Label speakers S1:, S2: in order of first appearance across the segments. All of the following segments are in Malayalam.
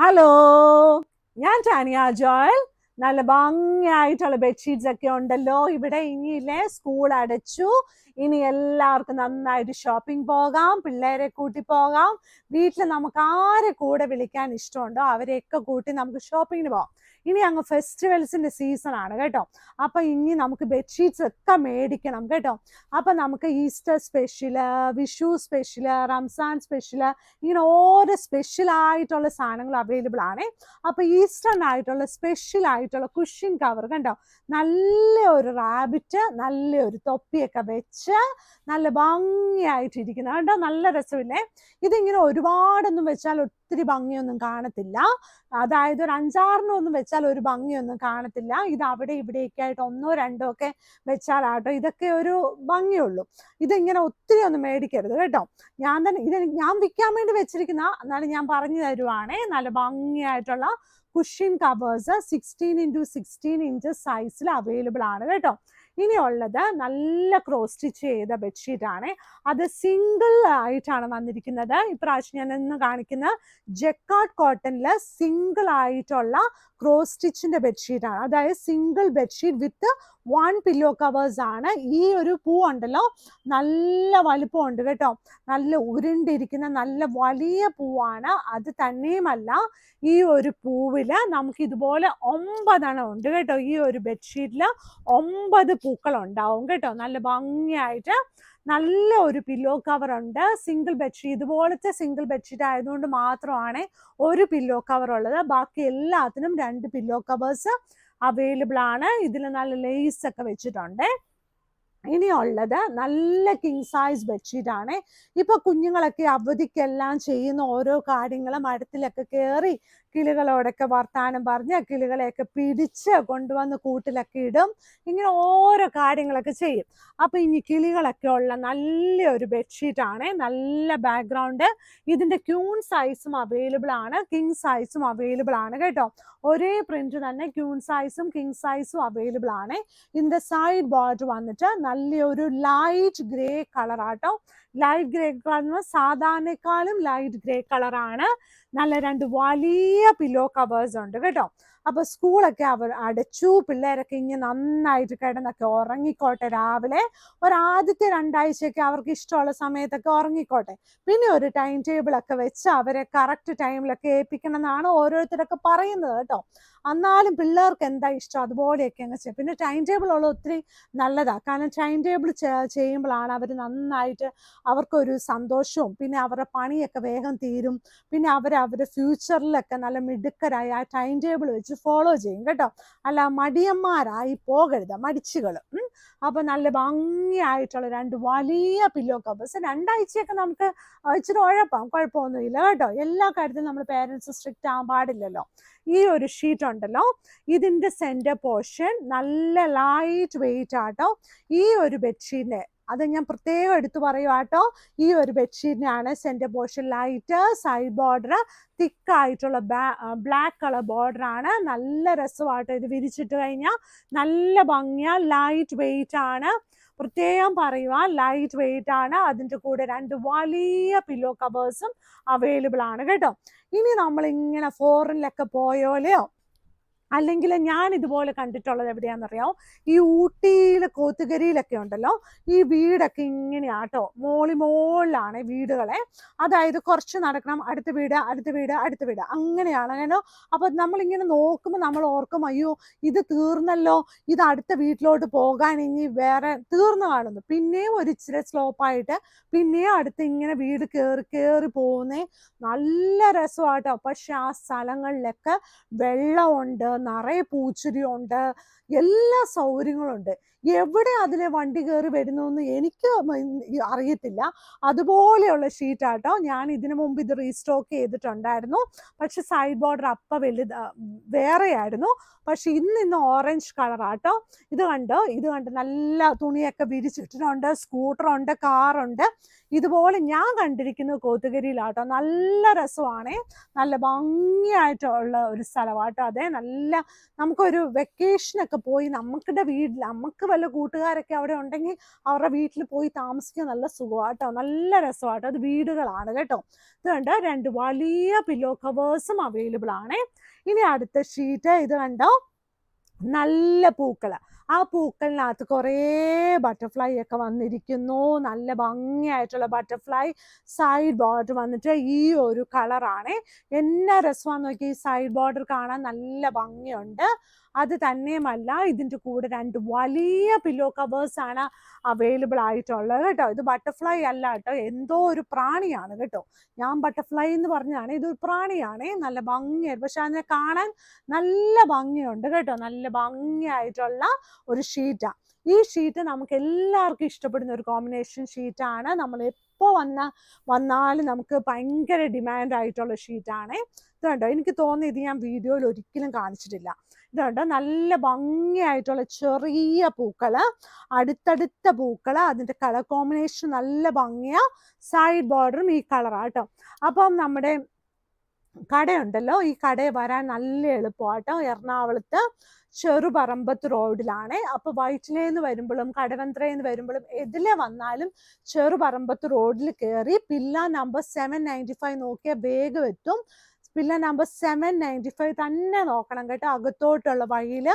S1: ഹലോ, ഞാൻ ടാനിയ ജോയൽ. നല്ല ഭംഗിയായിട്ടുള്ള ബെഡ്ഷീറ്റ്സ് ഒക്കെ ഉണ്ടല്ലോ ഇവിടെ. ഇനിയില്ലേ, സ്കൂൾ അടച്ചു. ഇനി എല്ലാവർക്കും നന്നായിട്ട് ഷോപ്പിംഗ് പോകാം, പിള്ളേരെ കൂട്ടി പോകാം. വീട്ടിൽ നമുക്ക് ആരെ കൂടെ വിളിക്കാൻ ഇഷ്ടമുണ്ടോ അവരെയൊക്കെ കൂട്ടി നമുക്ക് ഷോപ്പിങ്ങിന് പോകാം. ഇനി അങ്ങ് ഫെസ്റ്റിവൽസിന്റെ സീസൺ ആണ് കേട്ടോ. അപ്പൊ ഇനി നമുക്ക് ബെഡ്ഷീറ്റ്സ് ഒക്കെ മേടിക്കണം കേട്ടോ. അപ്പൊ നമുക്ക് Easter special, Vishu special, Ramzan special, ഇങ്ങനെ ഓരോ സ്പെഷ്യൽ ആയിട്ടുള്ള സാധനങ്ങൾ അവൈലബിൾ ആണ്. അപ്പൊ ഈസ്റ്റേൺ ആയിട്ടുള്ള സ്പെഷ്യൽ ആയിട്ടുള്ള കുഷ്യൻ കവർ കണ്ടോ, നല്ല ഒരു റാബിറ്റ്, നല്ല ഒരു തൊപ്പിയൊക്കെ വെച്ച് നല്ല ഭംഗിയായിട്ട് ഇരിക്കുന്ന കണ്ടോ, നല്ല രസമില്ലേ. ഇതിങ്ങനെ ഒരുപാടൊന്നും വെച്ചാൽ ഒത്തിരി ഭംഗിയൊന്നും കാണത്തില്ല. അതായത് ഒരു 5-6 വെച്ചാൽ ഒരു ഭംഗിയൊന്നും കാണത്തില്ല. ഇത് അവിടെ ഇവിടെയൊക്കെ ആയിട്ട് 1-2 ഒക്കെ വെച്ചാലാട്ടോ ഇതൊക്കെ ഒരു ഭംഗിയുള്ളൂ. ഇതിങ്ങനെ ഒത്തിരി ഒന്നും മേടിക്കരുത് കേട്ടോ. ഞാൻ വിൽക്കാൻ വേണ്ടി വെച്ചിരിക്കുന്ന, എന്നാലും ഞാൻ പറഞ്ഞു തരുവാണേ. നല്ല ഭംഗിയായിട്ടുള്ള കുഷ്യൻ കവേഴ്സ് 16x16 സൈസിൽ അവൈലബിൾ ആണ് കേട്ടോ. ഇനിയുള്ളത് നല്ല ക്രോസ് സ്റ്റിച്ച് ചെയ്ത ബെഡ്ഷീറ്റ് ആണ്. അത് സിംഗിൾ ആയിട്ടാണ് വന്നിരിക്കുന്നത്. ഇപ്രാവശ്യം ഞാൻ ഇന്ന് കാണിക്കുന്ന ജക്കാർഡ് കോട്ടണില് സിംഗിൾ ആയിട്ടുള്ള ക്രോസ് സ്റ്റിച്ചിന്റെ ബെഡ്ഷീറ്റ് ആണ്. അതായത് സിംഗിൾ ബെഡ്ഷീറ്റ് വിത്ത് 1 പില്ലോ കവേഴ്സ് ആണ്. ഈ ഒരു പൂ ഉണ്ടല്ലോ, നല്ല വലുപ്പമുണ്ട് കേട്ടോ. നല്ല ഉരുണ്ടിരിക്കുന്ന നല്ല വലിയ പൂവാണ്. അത് തന്നെയുമല്ല, ഈ ഒരു പൂവില് നമുക്ക് ഇതുപോലെ 9 ഉണ്ട് കേട്ടോ. ഈ ഒരു ബെഡ്ഷീറ്റില് 9 പൂക്കൾ ഉണ്ടാവും കേട്ടോ. നല്ല ഭംഗിയായിട്ട് നല്ല ഒരു പില്ലോ കവർ ഉണ്ട്. സിംഗിൾ ബെഡ്ഷീറ്റ്, ഇതുപോലത്തെ സിംഗിൾ ബെഡ്ഷീറ്റ് ആയതുകൊണ്ട് മാത്രമാണ് ഒരു പില്ലോ കവർ ഉള്ളത്. ബാക്കി എല്ലാത്തിനും 2 പില്ലോ കവേഴ്സ് അവൈലബിൾ ആണ്. ഇതിൽ നല്ല ലേസ് ഒക്കെ വെച്ചിട്ടുണ്ട്. ഇനിയുള്ളത് നല്ല കിങ് സൈസ് ബെഡ്ഷീറ്റ് ആണ്. ഇപ്പൊ കുഞ്ഞുങ്ങളൊക്കെ അവധിക്കെല്ലാം ചെയ്യുന്ന ഓരോ കാര്യങ്ങളും മരത്തിലൊക്കെ കയറി കിളികളോടൊക്കെ വർത്താനം പറഞ്ഞ് കിളികളെയൊക്കെ പിടിച്ച് കൊണ്ടുവന്ന് കൂട്ടിലൊക്കെ ഇടും. ഇങ്ങനെ ഓരോ കാര്യങ്ങളൊക്കെ ചെയ്യും. അപ്പൊ ഇനി കിളികളൊക്കെ ഉള്ള നല്ലൊരു ബെഡ്ഷീറ്റ് ആണ്. നല്ല ബാക്ക്ഗ്രൗണ്ട്. ഇതിന്റെ ക്യൂൺ സൈസും അവൈലബിൾ ആണ്, കിങ് സൈസും അവൈലബിൾ ആണ് കേട്ടോ. ഒരേ പ്രിന്റ് തന്നെ ക്യൂൺ സൈസും കിങ് സൈസും അവൈലബിൾ ആണ്. ഇതിന്റെ സൈഡ് ബോർഡർ വന്നിട്ട് നല്ലൊരു ലൈറ്റ് ഗ്രേ കളർ ആട്ടോ. ലൈറ്റ് ഗ്രേ കളർ സാധാരണക്കാളും ലൈറ്റ് ഗ്രേ കളറാണ്. നല്ല 2 വലിയ പില്ലോ കവേഴ്സ് ഉണ്ട് കേട്ടോ. അപ്പൊ സ്കൂളൊക്കെ അടച്ചു. പിള്ളേരൊക്കെ ഇങ്ങനെ നന്നായിട്ട് കിടന്നൊക്കെ ഉറങ്ങിക്കോട്ടെ. രാവിലെ ആദ്യത്തെ 2 ആഴ്ചയൊക്കെ അവർക്ക് ഇഷ്ടമുള്ള സമയത്തൊക്കെ ഉറങ്ങിക്കോട്ടെ. പിന്നെ ഒരു ടൈം ടേബിൾ ഒക്കെ വെച്ച് അവരെ കറക്റ്റ് ടൈമിലൊക്കെ ഏൽപ്പിക്കണം എന്നാണ് ഓരോരുത്തരൊക്കെ പറയുന്നത് കേട്ടോ. എന്നാലും പിള്ളേർക്ക് എന്താ ഇഷ്ടം അതുപോലെയൊക്കെ അങ്ങ് ചെയ്യും. പിന്നെ ടൈം ടേബിൾ ഉള്ള ഒത്തിരി നല്ലതാണ്. കാരണം ടൈം ടേബിൾ ചെയ്യുമ്പോഴാണ് അവർ നന്നായിട്ട്, അവർക്കൊരു സന്തോഷവും, പിന്നെ അവരുടെ പണിയൊക്കെ വേഗം തീരും. പിന്നെ അവരുടെ ഫ്യൂച്ചറിലൊക്കെ നല്ല മിടുക്കരായി ആ ടൈം ടേബിൾ വെച്ച് ഫോളോ ചെയ്യും കേട്ടോ. അല്ല മടിയന്മാരായി പോകരുത്, മടിച്ചുകൾ. അപ്പൊ നല്ല ഭംഗിയായിട്ടുള്ള 2 വലിയ പില്ലോ കവേഴ്സ്. 2 ആഴ്ചയൊക്കെ നമുക്ക് ഇച്ചിരി ഉഴപ്പാം, കുഴപ്പമൊന്നുമില്ല കേട്ടോ. എല്ലാ കാര്യത്തിലും നമ്മൾ പേരൻസ് സ്ട്രിക്റ്റ് ആകാൻ പാടില്ലല്ലോ. ഈ ഒരു ഷീറ്റ് ഉണ്ടല്ലോ, ഇതിന്റെ സെന്റർ പോർഷൻ നല്ല ലൈറ്റ് വെയിറ്റ് ആട്ടോ. ഈ ഒരു ബെഡ്ഷീറ്റിന്റെ, അത് ഞാൻ പ്രത്യേകം എടുത്തു പറയുവാട്ടോ. ഈ ഒരു ബെഡ്ഷീറ്റിനാണ് centre portion light, side border തിക്കായിട്ടുള്ള ബ്ലാക്ക് കളർ ബോർഡർ ആണ്. നല്ല രസമാട്ടോ ഇത് വിരിച്ചിട്ട് കഴിഞ്ഞാൽ. നല്ല ഭംഗിയാ, ലൈറ്റ് വെയിറ്റ് ആണ്. പ്രത്യേകം പറയുക, ലൈറ്റ് വെയിറ്റ് ആണ്. അതിൻ്റെ കൂടെ 2 വലിയ പില്ലോ കവേഴ്സും അവൈലബിൾ ആണ് കേട്ടോ. ഇനി നമ്മൾ ഇങ്ങനെ ഫോറിനിലൊക്കെ പോയോലെയോ, അല്ലെങ്കിൽ ഞാൻ ഇതുപോലെ കണ്ടിട്ടുള്ളത് എവിടെയാണെന്നറിയാമോ? ഈ ഊട്ടിയിലെ കോത്തുകരിയിലൊക്കെ ഉണ്ടല്ലോ, ഈ വീടൊക്കെ ഇങ്ങനെയാട്ടോ. മോളിലാണ് വീടുകളെ. അതായത് കുറച്ച് നടക്കണം, അടുത്ത വീട്, അടുത്ത വീട്, അടുത്ത വീട്, അങ്ങനെയാണ് കേട്ടോ. അപ്പൊ നമ്മളിങ്ങനെ നോക്കുമ്പോൾ നമ്മൾ ഓർക്കും, അയ്യോ ഇത് തീർന്നല്ലോ, ഇത് അടുത്ത വീട്ടിലോട്ട് പോകാൻ ഇനി വേറെ തീർന്നു കാണുന്നു. പിന്നെയും ഒരു ഇച്ചിരി സ്ലോപ്പായിട്ട് പിന്നെയും അടുത്ത് ഇങ്ങനെ വീട് കയറി പോകുന്നേ. നല്ല രസമാട്ടോ. പക്ഷെ ആ സ്ഥലങ്ങളിലൊക്കെ വെള്ളമുണ്ട്, നിറയെ പൂച്ചെടിയുണ്ട്, എല്ലാ സൗകര്യങ്ങളും ഉണ്ട്. എവിടെ അതിലെ വണ്ടി കയറി വരുന്നു എന്ന് എനിക്ക് അറിയത്തില്ല. അതുപോലെയുള്ള ഷീറ്റാട്ടോ. ഞാൻ ഇതിനു മുമ്പ് ഇത് റീസ്റ്റോക്ക് ചെയ്തിട്ടുണ്ടായിരുന്നു. പക്ഷെ സൈഡ് ബോർഡർ വേറെ ആയിരുന്നു. പക്ഷെ ഇന്ന് ഓറഞ്ച് കളറാട്ടോ. ഇത് കണ്ടോ, ഇത് കണ്ട് നല്ല തുണിയൊക്കെ വിരിച്ചിട്ടിട്ടുണ്ട്. സ്കൂട്ടറുണ്ട്, കാറുണ്ട്. ഇതുപോലെ ഞാൻ കണ്ടിരിക്കുന്നത് കോത്തഗിരിയിലാട്ടോ. നല്ല രസമാണ്, നല്ല ഭംഗിയായിട്ടുള്ള ഒരു സ്ഥലമാട്ടോ. അതെ, നല്ല നമുക്കൊരു വെക്കേഷനൊക്കെ പോയി നമുക്കിടെ വീട്ടിൽ നമുക്ക് വല്ല കൂട്ടുകാരൊക്കെ അവിടെ ഉണ്ടെങ്കിൽ അവരുടെ വീട്ടിൽ പോയി താമസിക്കാൻ നല്ല സുഖമാട്ടോ, നല്ല രസമാട്ടോ. അത് വീടുകളാണ് കേട്ടോ. ഇത് കണ്ടോ, 2 വലിയ പില്ലോ കവേഴ്സും അവൈലബിൾ ആണ്. ഇനി അടുത്ത ഷീറ്റ് ഇത് കണ്ടോ, നല്ല പൂക്കള്. ആ പൂക്കളിനകത്ത് കുറേ ബട്ടർഫ്ലൈ ഒക്കെ വന്നിരിക്കുന്നു. നല്ല ഭംഗിയായിട്ടുള്ള ബട്ടർഫ്ലൈ. സൈഡ് ബോർഡർ വന്നിട്ട് ഈ ഒരു കളറാണ്. എന്നാ രസമാണെന്ന് നോക്കി, ഈ സൈഡ് ബോർഡർ കാണാൻ നല്ല ഭംഗിയുണ്ട്. അത് തന്നെയുമല്ല, ഇതിൻ്റെ കൂടെ 2 വലിയ പില്ലോ കവേഴ്സ് ആണ് അവൈലബിൾ ആയിട്ടുള്ളത് കേട്ടോ. ഇത് ബട്ടർഫ്ലൈ അല്ല കേട്ടോ, എന്തോ ഒരു പ്രാണിയാണ് കേട്ടോ. ഞാൻ ബട്ടർഫ്ലൈ എന്ന് പറഞ്ഞാണ്, ഇതൊരു പ്രാണിയാണ്. നല്ല ഭംഗിയായിട്ട്, പക്ഷെ അതിനെ കാണാൻ നല്ല ഭംഗിയുണ്ട് കേട്ടോ. നല്ല ഭംഗിയായിട്ടുള്ള ഒരു ഷീറ്റാണ് ഈ ഷീറ്റ്. നമുക്ക് എല്ലാവർക്കും ഇഷ്ടപ്പെടുന്ന ഒരു കോമ്പിനേഷൻ ഷീറ്റാണ്. നമ്മൾ എപ്പോൾ വന്നാലും നമുക്ക് ഭയങ്കര ഡിമാൻഡ് ആയിട്ടുള്ള ഷീറ്റാണ്. ഇത് കണ്ടോ, എനിക്ക് തോന്നുന്നു ഇത് ഞാൻ വീഡിയോയിൽ ഒരിക്കലും കാണിച്ചിട്ടില്ല. ഇത് കണ്ടോ, നല്ല ഭംഗിയായിട്ടുള്ള ചെറിയ പൂക്കള്, അടുത്തടുത്ത പൂക്കള്. അതിൻ്റെ കളർ കോമ്പിനേഷൻ നല്ല ഭംഗിയാ. സൈഡ് ബോർഡറും ഈ കളറാട്ടോ. അപ്പം നമ്മുടെ കടയുണ്ടല്ലോ, ഈ കടയിൽ വരാൻ നല്ല എളുപ്പമാട്ടോ. എറണാകുളത്ത് ചെറുപറമ്പത്ത് റോഡിലാണ്. അപ്പോൾ വൈറ്റിലേന്ന് വരുമ്പോഴും കടവന്ത്രയിൽ വരുമ്പോഴും എതിലെ വന്നാലും ചെറുപറമ്പത്ത് റോഡിൽ കയറി പില്ല നമ്പർ 795 നോക്കിയാൽ വേഗം എത്തും. പില്ല നമ്പർ 795 തന്നെ നോക്കണം കേട്ടോ. അകത്തോട്ടുള്ള വഴിയിൽ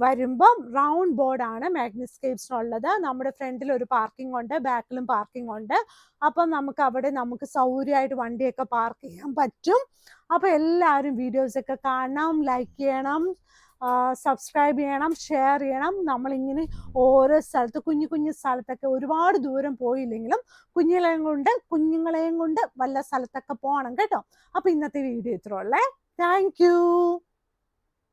S1: വരുമ്പം റൗണ്ട് ബോർഡാണ് മാഗ്നിസ്കേപ്സിനുള്ളത്. നമ്മുടെ ഫ്രണ്ടിൽ ഒരു പാർക്കിംഗ് ഉണ്ട്, ബാക്കിലും പാർക്കിംഗ് ഉണ്ട്. അപ്പം നമുക്ക് അവിടെ സൗകര്യമായിട്ട് വണ്ടിയൊക്കെ പാർക്ക് ചെയ്യാൻ പറ്റും. അപ്പോൾ എല്ലാവരും വീഡിയോസൊക്കെ കാണണം, ലൈക്ക് ചെയ്യണം, സബ്സ്ക്രൈബ് ചെയ്യണം, ഷെയർ ചെയ്യണം. നമ്മളിങ്ങനെ ഓരോ സ്ഥലത്ത് കുഞ്ഞു സ്ഥലത്തൊക്കെ ഒരുപാട് ദൂരം പോയില്ലെങ്കിലും കുഞ്ഞുങ്ങളെയും കൊണ്ട് വല്ല സ്ഥലത്തൊക്കെ പോകണം കേട്ടോ. അപ്പോൾ ഇന്നത്തെ വീഡിയോ ഇത്രയുള്ളേ. Thank you.